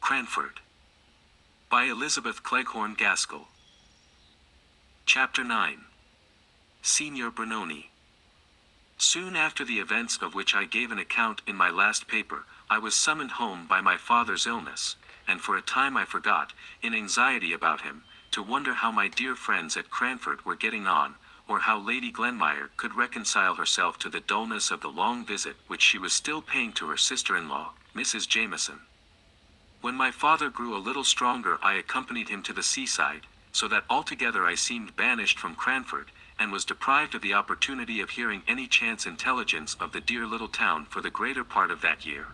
Cranford. By Elizabeth Cleghorn Gaskell. Chapter 9. Signor Brunoni. Soon after the events of which I gave an account in my last paper, I was summoned home by my father's illness, and for a time I forgot, in anxiety about him, to wonder how my dear friends at Cranford were getting on, or how Lady Glenmire could reconcile herself to the dullness of the long visit which she was still paying to her sister-in-law, Mrs. Jameson. When my father grew a little stronger, I accompanied him to the seaside, so that altogether I seemed banished from Cranford, and was deprived of the opportunity of hearing any chance intelligence of the dear little town for the greater part of that year.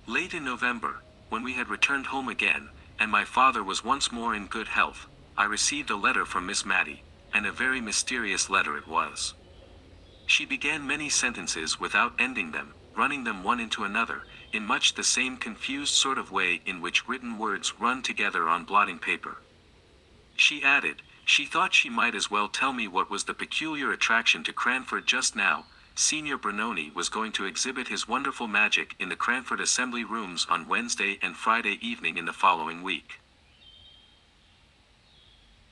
Late in November, when we had returned home again, and my father was once more in good health, I received a letter from Miss Matty, and a very mysterious letter it was. She began many sentences without ending them, running them one into another, in much the same confused sort of way in which written words run together on blotting paper. She added, she thought she might as well tell me what was the peculiar attraction to Cranford just now. Signor Brunoni was going to exhibit his wonderful magic in the Cranford Assembly Rooms on Wednesday and Friday evening in the following week.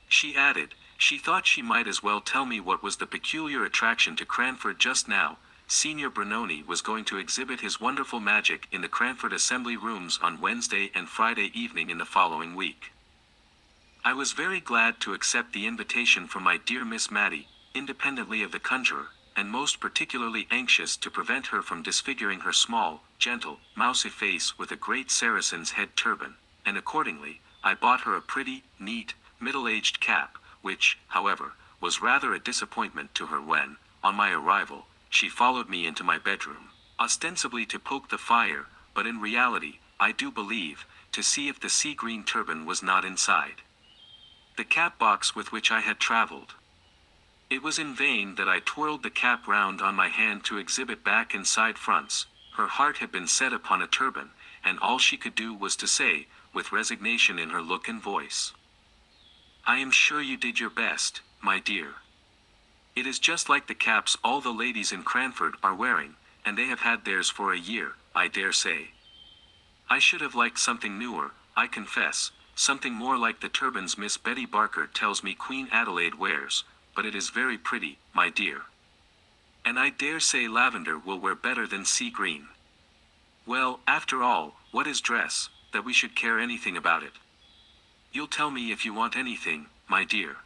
She added, she thought she might as well tell me what was the peculiar attraction to Cranford just now. Signor Brunoni was going to exhibit his wonderful magic in the Cranford Assembly Rooms on Wednesday and Friday evening in the following week. I was very glad to accept the invitation from my dear Miss Matty, independently of the conjurer, and most particularly anxious to prevent her from disfiguring her small, gentle, mousy face with a great Saracen's head turban, and accordingly, I bought her a pretty, neat, middle-aged cap, which, however, was rather a disappointment to her when, on my arrival, she followed me into my bedroom, ostensibly to poke the fire, but in reality, I do believe, to see if the sea-green turban was not inside the cap box with which I had traveled. It was in vain that I twirled the cap round on my hand to exhibit back and side fronts. Her heart had been set upon a turban, and all she could do was to say, with resignation in her look and voice, "I am sure you did your best, my dear. It is just like the caps all the ladies in Cranford are wearing, and they have had theirs for a year, I dare say. I should have liked something newer, I confess, something more like the turbans Miss Betty Barker tells me Queen Adelaide wears, but it is very pretty, my dear. And I dare say lavender will wear better than sea green. Well, after all, what is dress, that we should care anything about it? You'll tell me if you want anything, my dear.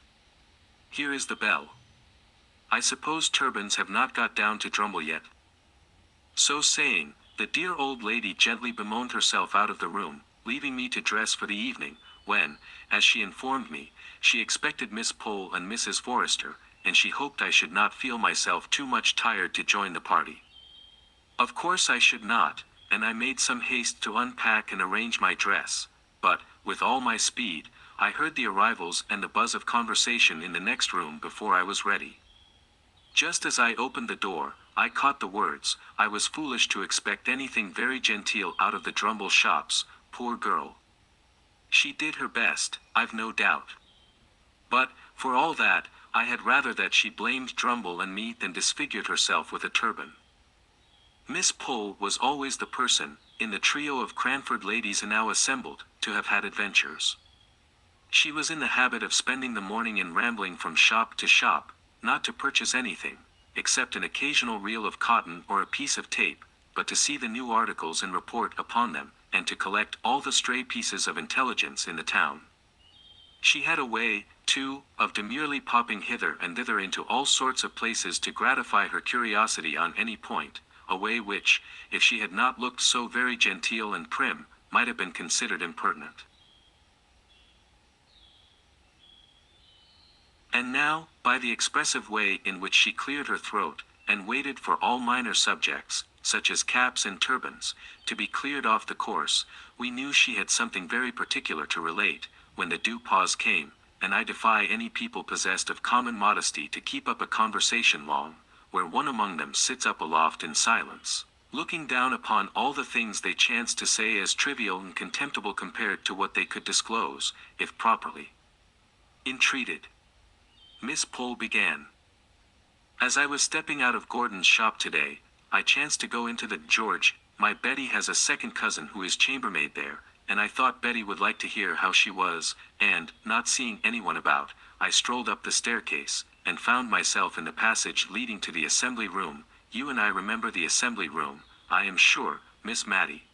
Here is the bell. I suppose turbans have not got down to Drumble yet." So saying, the dear old lady gently bemoaned herself out of the room, leaving me to dress for the evening, when, as she informed me, she expected Miss Pole and Mrs. Forrester, and she hoped I should not feel myself too much tired to join the party. Of course I should not, and I made some haste to unpack and arrange my dress, but, with all my speed, I heard the arrivals and the buzz of conversation in the next room before I was ready. Just as I opened the door, I caught the words, "I was foolish to expect anything very genteel out of the Drumble shops, poor girl. She did her best, I've no doubt. But, for all that, I had rather that she blamed Drumble and me than disfigured herself with a turban." Miss Pole was always the person, in the trio of Cranford ladies now assembled, to have had adventures. She was in the habit of spending the morning in rambling from shop to shop, not to purchase anything, except an occasional reel of cotton or a piece of tape, but to see the new articles and report upon them, and to collect all the stray pieces of intelligence in the town. She had a way, too, of demurely popping hither and thither into all sorts of places to gratify her curiosity on any point, a way which, if she had not looked so very genteel and prim, might have been considered impertinent. And now, by the expressive way in which she cleared her throat, and waited for all minor subjects, such as caps and turbans, to be cleared off the course, we knew she had something very particular to relate, when the due pause came, and I defy any people possessed of common modesty to keep up a conversation long, where one among them sits up aloft in silence, looking down upon all the things they chance to say as trivial and contemptible compared to what they could disclose, if properly entreated. Miss Pole began. "As I was stepping out of Gordon's shop today, I chanced to go into the George. My Betty has a second cousin who is chambermaid there, and I thought Betty would like to hear how she was, and, not seeing anyone about, I strolled up the staircase, and found myself in the passage leading to the assembly room. You and I remember the assembly room, I am sure, Miss Mattie.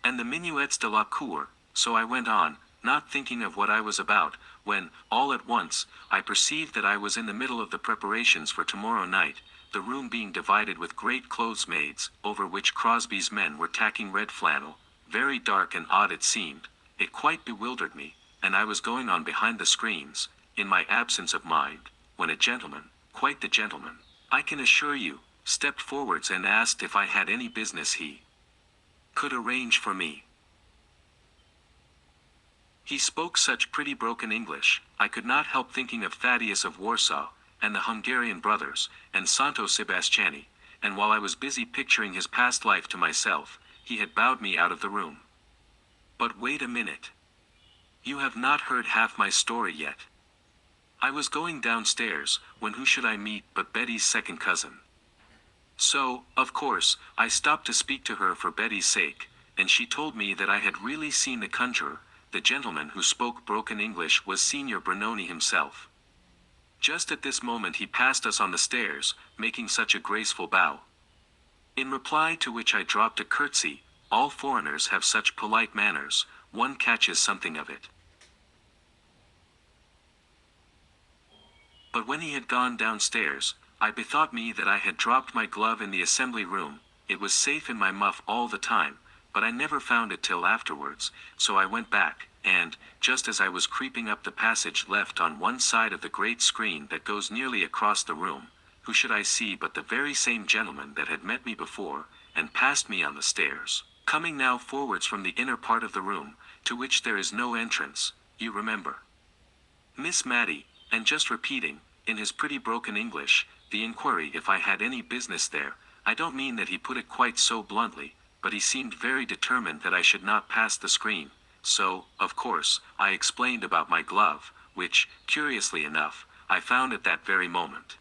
And the minuets de la cour, so I went on, not thinking of what I was about, when, all at once, I perceived that I was in the middle of the preparations for tomorrow night, the room being divided with great clothes-maids, over which Crosby's men were tacking red flannel. Very dark and odd it seemed. It quite bewildered me, and I was going on behind the screens, in my absence of mind, when a gentleman, quite the gentleman, I can assure you, stepped forwards and asked if I had any business he could arrange for me. He spoke such pretty broken English, I could not help thinking of Thaddeus of Warsaw, and the Hungarian brothers, and Santo Sebastiani, and while I was busy picturing his past life to myself, he had bowed me out of the room. But wait a minute. You have not heard half my story yet. I was going downstairs, when who should I meet but Betty's second cousin. So, of course, I stopped to speak to her for Betty's sake, and she told me that I had really seen the conjurer. The gentleman who spoke broken English was Signor Brunoni himself. Just at this moment he passed us on the stairs, making such a graceful bow. In reply to which I dropped a curtsy. All foreigners have such polite manners, one catches something of it. But when he had gone downstairs, I bethought me that I had dropped my glove in the assembly room. It was safe in my muff all the time, but I never found it till afterwards, so I went back, and, just as I was creeping up the passage left on one side of the great screen that goes nearly across the room, who should I see but the very same gentleman that had met me before, and passed me on the stairs, coming now forwards from the inner part of the room, to which there is no entrance, you remember, Miss Mattie, and just repeating, in his pretty broken English, the inquiry if I had any business there. I don't mean that he put it quite so bluntly, but he seemed very determined that I should not pass the screen, so, of course, I explained about my glove, which, curiously enough, I found at that very moment.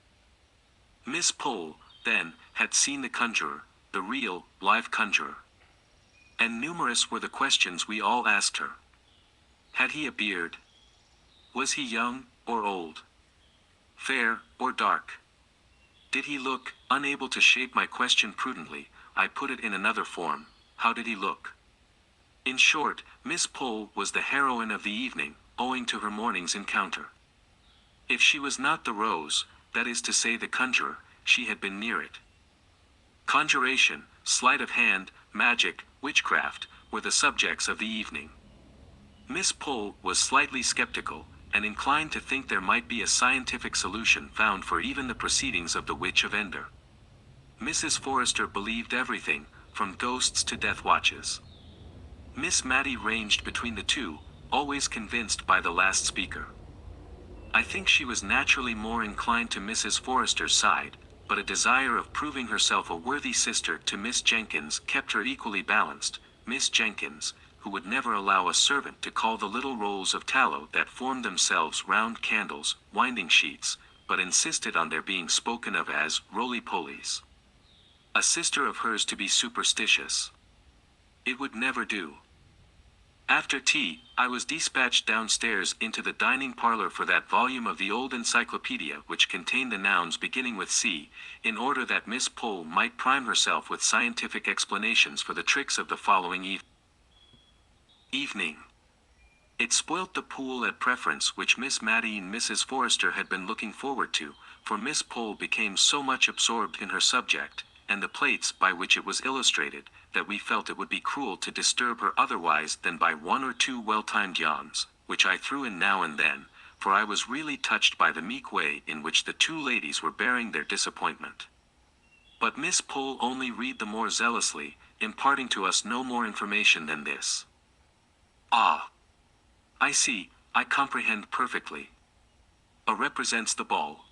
Miss Pole, then, had seen the conjurer, the real, live conjurer. And numerous were the questions we all asked her. Had he a beard? Was he young, or old? Fair, or dark? Did he look? Unable to shape my question prudently, I put it in another form. How did he look? In short, Miss Pole was the heroine of the evening, owing to her morning's encounter. If she was not the rose, that is to say the conjurer, she had been near it. Conjuration, sleight of hand, magic, witchcraft, were the subjects of the evening. Miss Pole was slightly skeptical, and inclined to think there might be a scientific solution found for even the proceedings of the Witch of Endor. Mrs. Forrester believed everything, from ghosts to death watches. Miss Mattie ranged between the two, always convinced by the last speaker. I think she was naturally more inclined to Mrs. Forrester's side, but a desire of proving herself a worthy sister to Miss Jenkins kept her equally balanced. Miss Jenkins, who would never allow a servant to call the little rolls of tallow that formed themselves round candles, winding sheets, but insisted on their being spoken of as roly-polies. A sister of hers to be superstitious. It would never do. After tea, I was dispatched downstairs into the dining parlor for that volume of the old encyclopedia which contained the nouns beginning with C, in order that Miss Pole might prime herself with scientific explanations for the tricks of the following evening. It spoilt the pool at preference which Miss Mattie and Mrs. Forrester had been looking forward to, for Miss Pole became so much absorbed in her subject, and the plates by which it was illustrated, that we felt it would be cruel to disturb her otherwise than by one or two well-timed yawns, which I threw in now and then, for I was really touched by the meek way in which the two ladies were bearing their disappointment. But Miss Pole only read the more zealously, imparting to us no more information than this. Ah! I see, I comprehend perfectly. A represents the ball.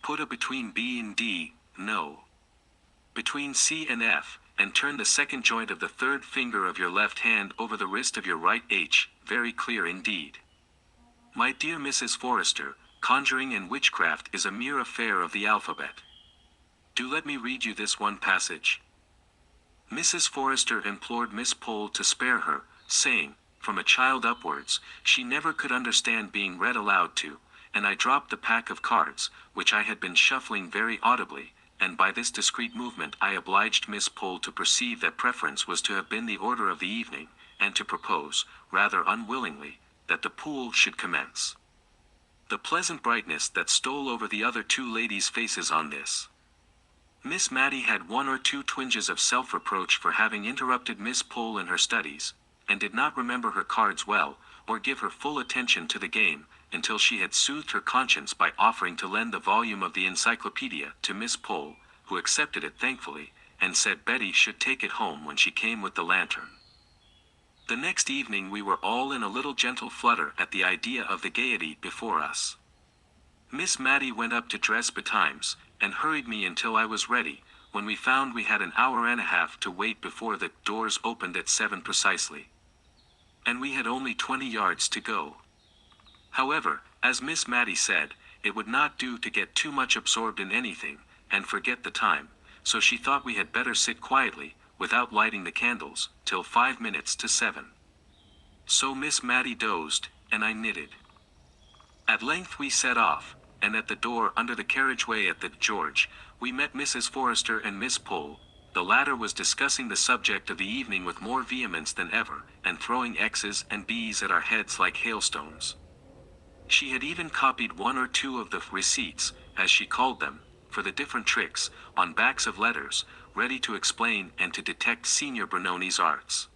Put a between B and D, no. Between C and F, and turn the second joint of the third finger of your left hand over the wrist of your right H, very clear indeed. My dear Mrs. Forrester, conjuring and witchcraft is a mere affair of the alphabet. Do let me read you this one passage. Mrs. Forrester implored Miss Pole to spare her, saying, from a child upwards, she never could understand being read aloud to, and I dropped the pack of cards, which I had been shuffling very audibly, and by this discreet movement I obliged Miss Pole to perceive that preference was to have been the order of the evening, and to propose, rather unwillingly, that the pool should commence. The pleasant brightness that stole over the other two ladies' faces on this. Miss Matty had one or two twinges of self-reproach for having interrupted Miss Pole in her studies, and did not remember her cards well, or give her full attention to the game, until she had soothed her conscience by offering to lend the volume of the encyclopedia to Miss Pole, who accepted it thankfully, and said Betty should take it home when she came with the lantern. The next evening we were all in a little gentle flutter at the idea of the gaiety before us. Miss Matty went up to dress betimes, and hurried me until I was ready, when we found we had an hour and a half to wait before the doors opened at 7 precisely. And we had only 20 yards to go. However, as Miss Matty said, it would not do to get too much absorbed in anything, and forget the time, so she thought we had better sit quietly, without lighting the candles, till 5 minutes to 7. So Miss Matty dozed, and I knitted. At length we set off, and at the door under the carriageway at the George, we met Mrs. Forrester and Miss Pole. The latter was discussing the subject of the evening with more vehemence than ever, and throwing X's and B's at our heads like hailstones. She had even copied one or two of the receipts, as she called them, for the different tricks, on backs of letters, ready to explain and to detect Signor Brunoni's arts.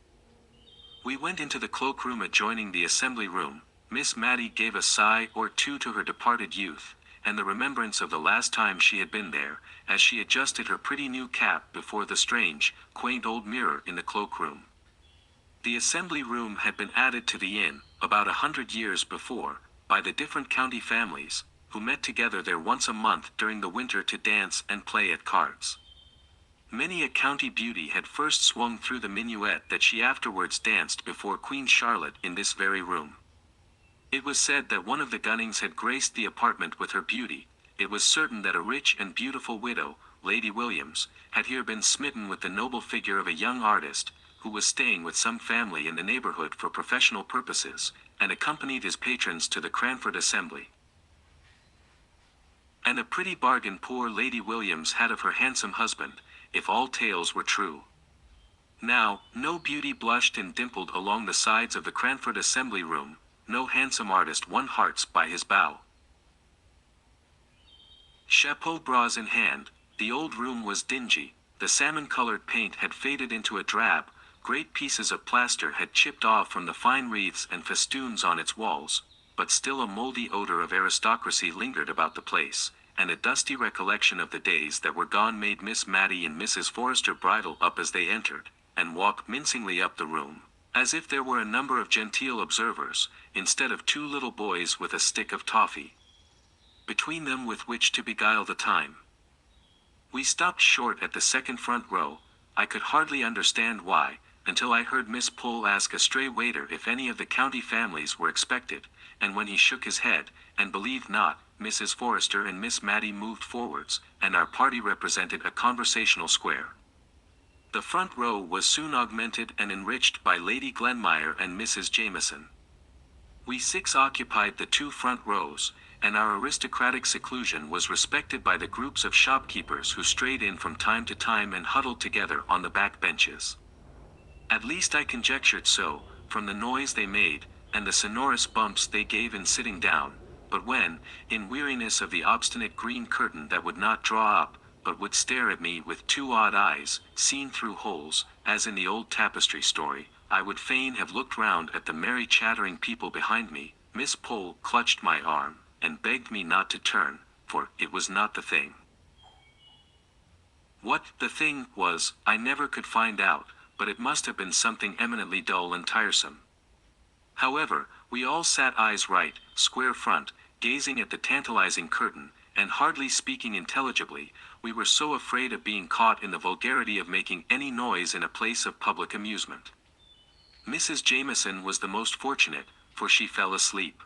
We went into the cloakroom adjoining the assembly room. Miss Matty gave a sigh or two to her departed youth, and the remembrance of the last time she had been there, as she adjusted her pretty new cap before the strange, quaint old mirror in the cloakroom. The assembly room had been added to the inn, about 100 years before, by the different county families, who met together there once a month during the winter to dance and play at cards. Many a county beauty had first swung through the minuet that she afterwards danced before Queen Charlotte in this very room. It was said that one of the Gunnings had graced the apartment with her beauty. It was certain that a rich and beautiful widow, Lady Williams, had here been smitten with the noble figure of a young artist, who was staying with some family in the neighborhood for professional purposes, and accompanied his patrons to the Cranford assembly. And a pretty bargain poor Lady Williams had of her handsome husband, if all tales were true. Now, no beauty blushed and dimpled along the sides of the Cranford assembly room, no handsome artist won hearts by his bow. Chapeau bras in hand, the old room was dingy, the salmon-colored paint had faded into a drab, great pieces of plaster had chipped off from the fine wreaths and festoons on its walls, but still a mouldy odor of aristocracy lingered about the place, and a dusty recollection of the days that were gone made Miss Matty and Mrs. Forrester bridle up as they entered, and walk mincingly up the room, as if there were a number of genteel observers, instead of two little boys with a stick of toffee between them with which to beguile the time. We stopped short at the second front row. I could hardly understand why, until I heard Miss Pole ask a stray waiter if any of the county families were expected, and when he shook his head, and believed not, Mrs. Forrester and Miss Matty moved forwards, and our party represented a conversational square. The front row was soon augmented and enriched by Lady Glenmire and Mrs. Jameson. We 6 occupied the 2 front rows, and our aristocratic seclusion was respected by the groups of shopkeepers who strayed in from time to time and huddled together on the back benches. At least I conjectured so, from the noise they made, and the sonorous bumps they gave in sitting down, but when, in weariness of the obstinate green curtain that would not draw up, but would stare at me with 2 odd eyes, seen through holes, as in the old tapestry story, I would fain have looked round at the merry chattering people behind me. Miss Pole clutched my arm, and begged me not to turn, for it was not the thing. What the thing was, I never could find out, but it must have been something eminently dull and tiresome. However, we all sat eyes right, square front, gazing at the tantalizing curtain, and hardly speaking intelligibly. We were so afraid of being caught in the vulgarity of making any noise in a place of public amusement. Mrs. Jameson was the most fortunate, for she fell asleep.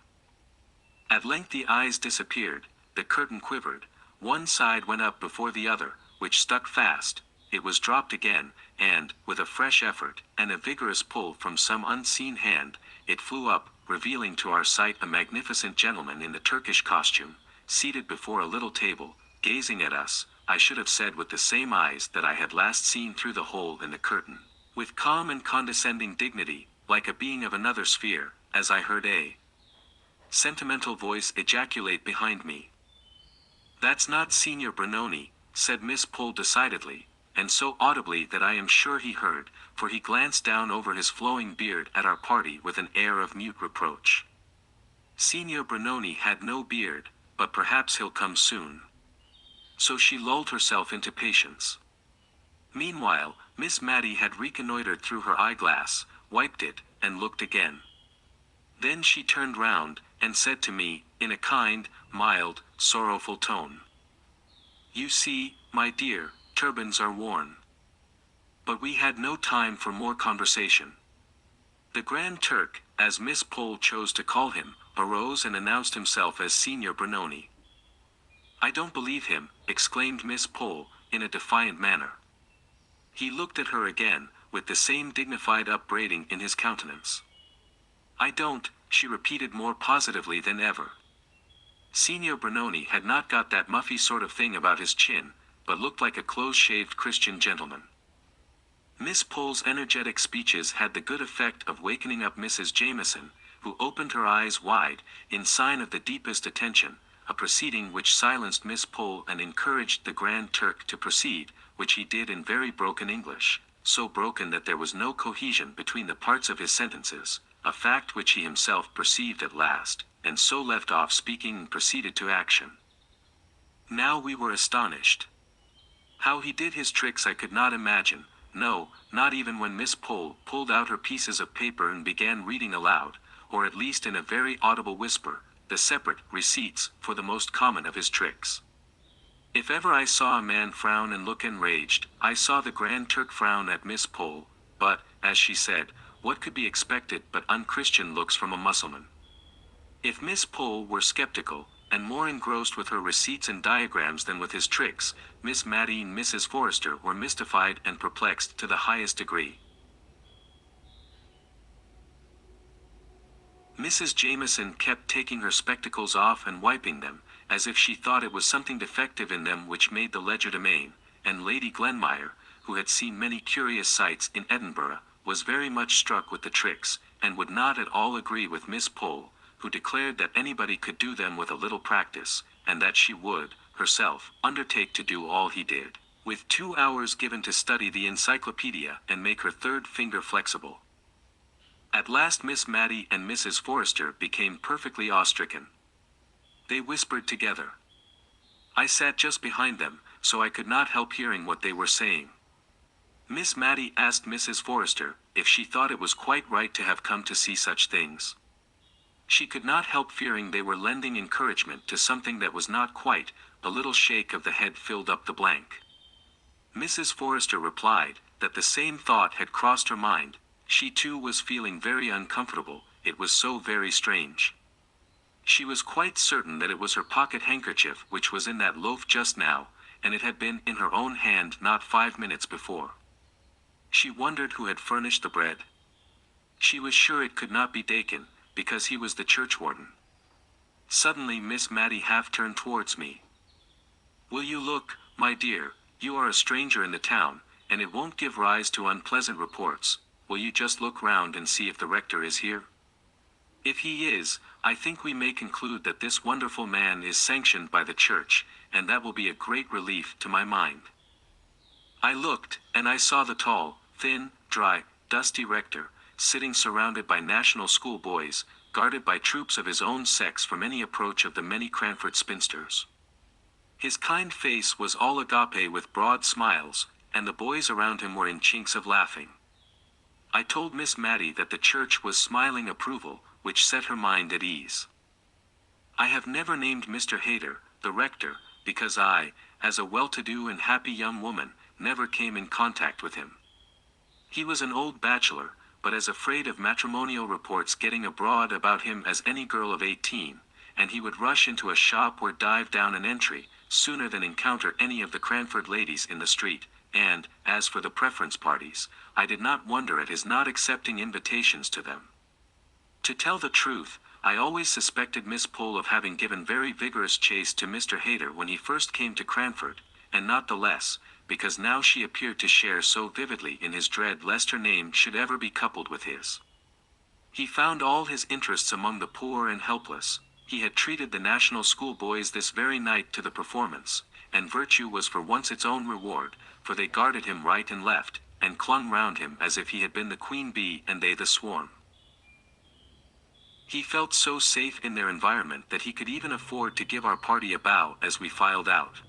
At length the eyes disappeared, the curtain quivered, one side went up before the other, which stuck fast. it was dropped again, and, with a fresh effort, and a vigorous pull from some unseen hand, it flew up, revealing to our sight a magnificent gentleman in the Turkish costume, seated before a little table, gazing at us, I should have said with the same eyes that I had last seen through the hole in the curtain, with calm and condescending dignity, like a being of another sphere, as I heard a sentimental voice ejaculate behind me. "That's not Signor Brunoni," said Miss Pole decidedly, and so audibly that I am sure he heard, for he glanced down over his flowing beard at our party with an air of mute reproach. Signor Brunoni had no beard, but perhaps he'll come soon. So she lulled herself into patience. Meanwhile, Miss Matty had reconnoitered through her eyeglass, wiped it, and looked again. Then she turned round, and said to me, in a kind, mild, sorrowful tone, "You see, my dear, turbans are worn." But we had no time for more conversation. The Grand Turk, as Miss Pole chose to call him, arose and announced himself as Signor Brunoni. "I don't believe him," exclaimed Miss Pole, in a defiant manner. He looked at her again, with the same dignified upbraiding in his countenance. "I don't," she repeated more positively than ever. Signor Brunoni had not got that muffy sort of thing about his chin, but looked like a close-shaved Christian gentleman. Miss Pole's energetic speeches had the good effect of wakening up Mrs. Jameson, who opened her eyes wide, in sign of the deepest attention, a proceeding which silenced Miss Pole and encouraged the Grand Turk to proceed, which he did in very broken English, so broken that there was no cohesion between the parts of his sentences, a fact which he himself perceived at last, and so left off speaking and proceeded to action. Now we were astonished. How he did his tricks I could not imagine, no, not even when Miss Pole pulled out her pieces of paper and began reading aloud, or at least in a very audible whisper, the separate receipts for the most common of his tricks. If ever I saw a man frown and look enraged, I saw the Grand Turk frown at Miss Pole, but, as she said, what could be expected but unchristian looks from a Mussulman? If Miss Pole were skeptical, and more engrossed with her receipts and diagrams than with his tricks, Miss Matty and Mrs. Forrester were mystified and perplexed to the highest degree. Mrs. Jameson kept taking her spectacles off and wiping them, as if she thought it was something defective in them which made the legerdemain, and Lady Glenmire, who had seen many curious sights in Edinburgh, was very much struck with the tricks, and would not at all agree with Miss Pole, who declared that anybody could do them with a little practice, and that she would, herself, undertake to do all he did, with 2 hours given to study the encyclopedia and make her third finger flexible. At last Miss Matty and Mrs. Forrester became perfectly awe-stricken. They whispered together. I sat just behind them, so I could not help hearing what they were saying. Miss Matty asked Mrs. Forrester if she thought it was quite right to have come to see such things. She could not help fearing they were lending encouragement to something that was not quite. A little shake of the head filled up the blank. Mrs. Forrester replied that the same thought had crossed her mind. She too was feeling very uncomfortable, it was so very strange. She was quite certain that it was her pocket handkerchief which was in that loaf just now, and it had been in her own hand not 5 minutes before. She wondered who had furnished the bread. She was sure it could not be Dakin, because he was the churchwarden. Suddenly Miss Matty half turned towards me. "Will you look, my dear, you are a stranger in the town, and it won't give rise to unpleasant reports. Will you just look round and see if the rector is here? If he is, I think we may conclude that this wonderful man is sanctioned by the church, and that will be a great relief to my mind." I looked, and I saw the tall, thin, dry, dusty rector, sitting surrounded by national school boys, guarded by troops of his own sex from any approach of the many Cranford spinsters. His kind face was all agape with broad smiles, and the boys around him were in chinks of laughing. I told Miss Matty that the church was smiling approval, which set her mind at ease. I have never named Mr. Hayter, the rector, because I, as a well-to-do and happy young woman, never came in contact with him. He was an old bachelor, but as afraid of matrimonial reports getting abroad about him as any girl of 18, and he would rush into a shop or dive down an entry, sooner than encounter any of the Cranford ladies in the street, and, as for the preference parties, I did not wonder at his not accepting invitations to them. To tell the truth, I always suspected Miss Pole of having given very vigorous chase to Mr. Hayter when he first came to Cranford, and not the less, because now she appeared to share so vividly in his dread lest her name should ever be coupled with his. He found all his interests among the poor and helpless. He had treated the national school boys this very night to the performance, and virtue was for once its own reward, for they guarded him right and left, and clung round him as if he had been the queen bee and they the swarm. He felt so safe in their environment that he could even afford to give our party a bow as we filed out.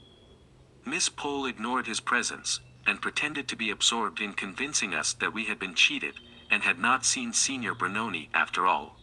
Miss Pole ignored his presence, and pretended to be absorbed in convincing us that we had been cheated, and had not seen Signor Brunoni after all.